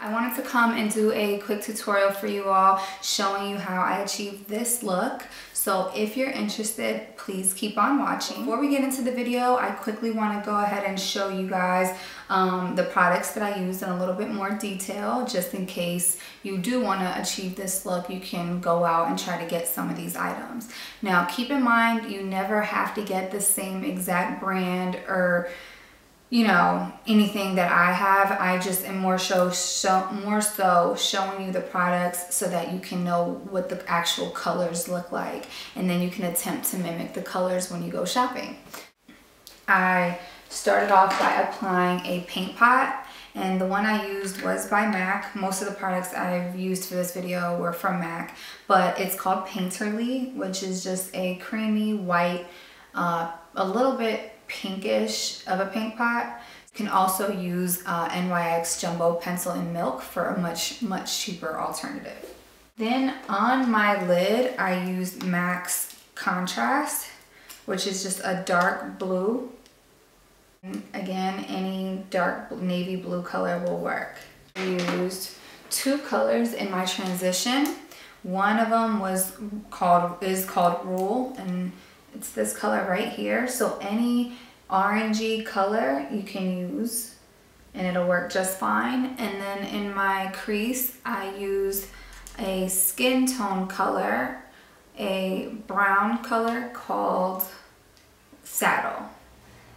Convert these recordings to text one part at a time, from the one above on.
I wanted to come and do a quick tutorial for you all showing you how I achieved this look. So if you're interested, please keep on watching. Before we get into the video, I quickly want to go ahead and show you guys the products that I used in a little bit more detail, just in case you do want to achieve this look. You can go out and try to get some of these items. Now keep in mind, you never have to get the same exact brand or anything that I have. I just am more so showing you the products so that you can know what the actual colors look like, and then you can attempt to mimic the colors when you go shopping. I started off by applying a paint pot, and the one I used was by MAC. Most of the products I've used for this video were from MAC, but it's called Painterly, which is just a creamy white, a little bit pinkish of a paint pot. You can also use NYX Jumbo Pencil in Milk for a much cheaper alternative. Then on my lid, I used MAC's Contrast, which is just a dark blue. And again, any dark navy blue color will work. I used two colors in my transition. One of them is called Rule, and it's this color right here. So any orangey color you can use and it'll work just fine. And then in my crease, I used a skin tone color, a brown color called Saddle.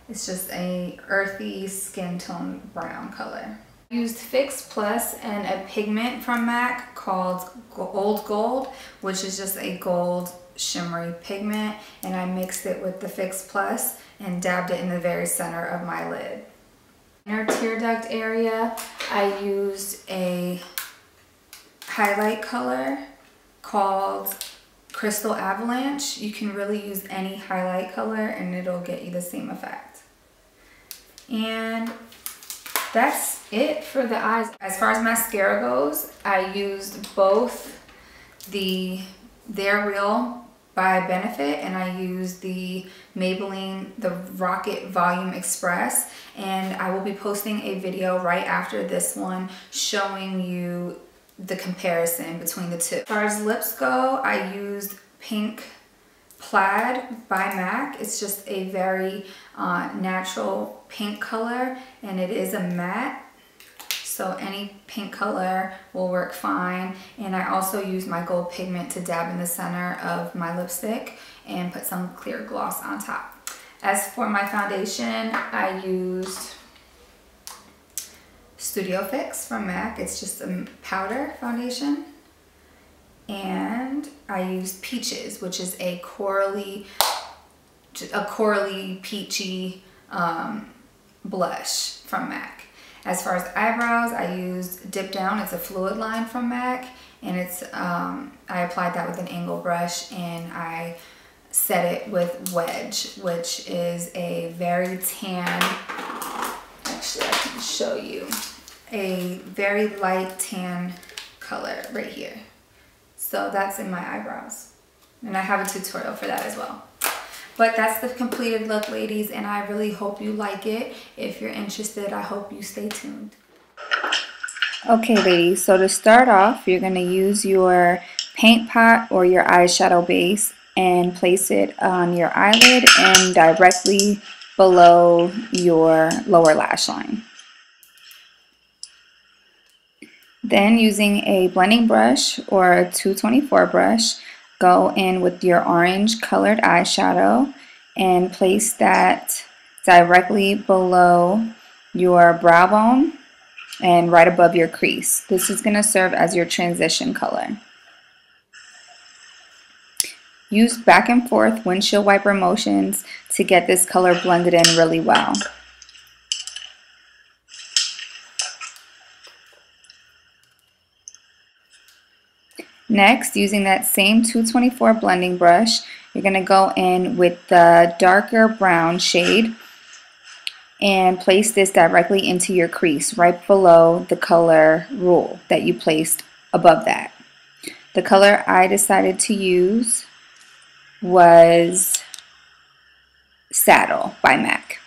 It's just a earthy skin tone brown color. I used Fix Plus and a pigment from MAC called Old Gold, which is just a gold shimmery pigment, and I mixed it with the Fix Plus and dabbed it in the very center of my lid. Inner tear duct area, I used a highlight color called Crystal Avalanche. You can really use any highlight color and it'll get you the same effect. And that's it for the eyes. As far as mascara goes, I used both They're Real by Benefit, and I used the Maybelline the Rocket Volume Express, and I will be posting a video right after this one showing you the comparison between the two. As far as lips go, I used Pink Plaid by MAC. It's just a very natural pink color, and it is a matte. So any pink color will work fine. And I also used my gold pigment to dab in the center of my lipstick and put some clear gloss on top. As for my foundation, I used Studio Fix from MAC. It's just a powder foundation. And I used Peaches, which is a corally peachy blush from MAC. As far as eyebrows, I used Dip Down. It's a fluid line from MAC, and it's I applied that with an angle brush, and I set it with Wedge, which is a very tan, actually I can show you, a very light tan color right here. So that's in my eyebrows, and I have a tutorial for that as well. But that's the completed look, ladies, and I really hope you like it. If you're interested, I hope you stay tuned. Okay, ladies, so to start off, you're going to use your paint pot or your eyeshadow base and place it on your eyelid and directly below your lower lash line. Then, using a blending brush or a 224 brush, go in with your orange colored eyeshadow and place that directly below your brow bone and right above your crease. This is going to serve as your transition color. Use back and forth windshield wiper motions to get this color blended in really well. Next, using that same 224 blending brush, you're going to go in with the darker brown shade and place this directly into your crease right below the color Rule that you placed above that. The color I decided to use was Saddle by MAC.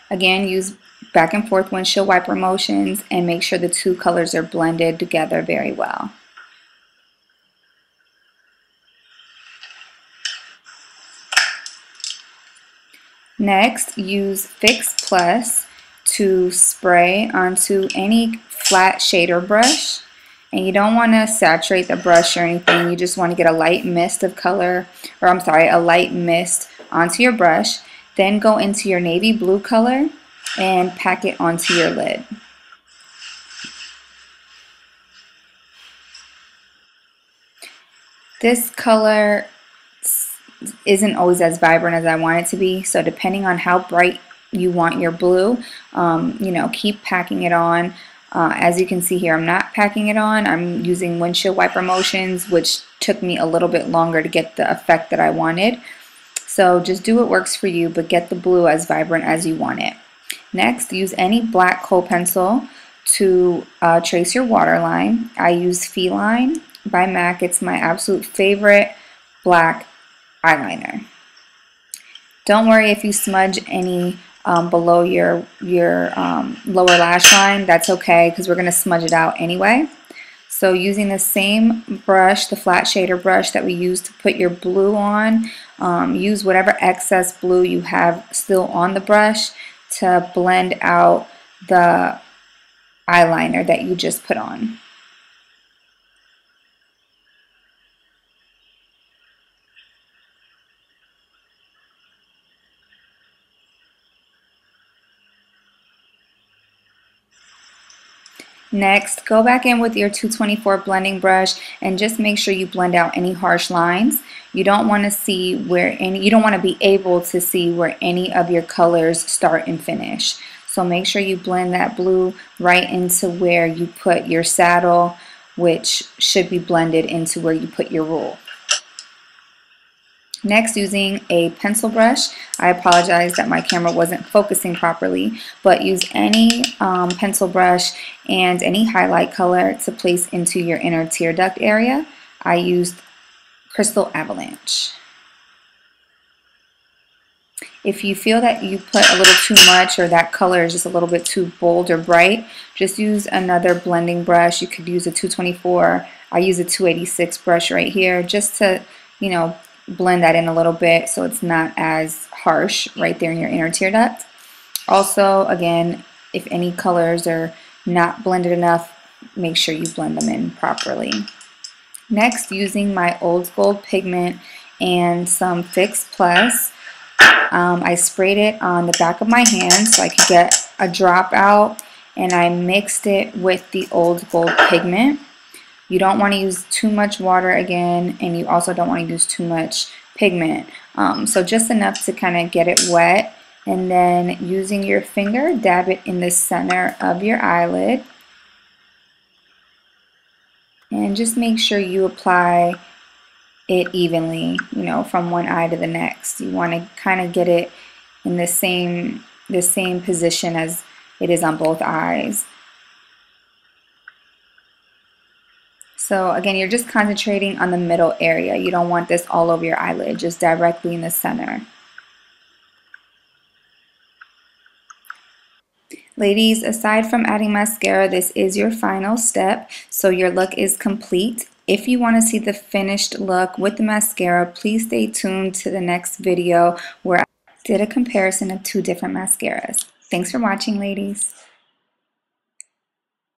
Again, use back and forth windshield wiper motions and make sure the two colors are blended together very well. Next, use Fix Plus to spray onto any flat shader brush. And you don't want to saturate the brush or anything. You just want to get a light mist of color, or I'm sorry, a light mist onto your brush. Then go into your navy blue color and pack it onto your lid. This color isn't always as vibrant as I want it to be, so depending on how bright you want your blue, you know, keep packing it on. As you can see here, I'm not packing it on. I'm using windshield wiper motions, which took me a little bit longer to get the effect that I wanted. So just do what works for you, but get the blue as vibrant as you want it. Next, use any black kohl pencil to trace your waterline. I use Feline by MAC. It's my absolute favorite black eyeliner. Don't worry if you smudge any below your lower lash line. That's okay, because we're going to smudge it out anyway. So using the same brush, the flat shader brush that we used to put your blue on, use whatever excess blue you have still on the brush to blend out the eyeliner that you just put on. Next, go back in with your 224 blending brush and just make sure you blend out any harsh lines. You don't want to see you don't want to be able to see where any of your colors start and finish. So make sure you blend that blue right into where you put your saddle, which should be blended into where you put your rule. Next, using a pencil brush, I apologize that my camera wasn't focusing properly, but use any pencil brush and any highlight color to place into your inner tear duct area. I used Crystal Avalanche. If you feel that you put a little too much or that color is just a little bit too bold or bright, just use another blending brush. You could use a 224. I use a 286 brush right here just to, you know, blend that in a little bit so it's not as harsh right there in your inner tear duct. Also, again, if any colors are not blended enough, make sure you blend them in properly. Next, using my old gold pigment and some Fix Plus, I sprayed it on the back of my hand so I could get a drop out, and I mixed it with the old gold pigment. You don't want to use too much water again, and you also don't want to use too much pigment. So just enough to kind of get it wet, and then using your finger, dab it in the center of your eyelid. And just make sure you apply it evenly, you know, from one eye to the next. You want to kind of get it in the same position as it is on both eyes. So again, you're just concentrating on the middle area. You don't want this all over your eyelid, just directly in the center. Ladies, aside from adding mascara, this is your final step, so your look is complete. If you want to see the finished look with the mascara, please stay tuned to the next video where I did a comparison of two different mascaras. Thanks for watching, ladies.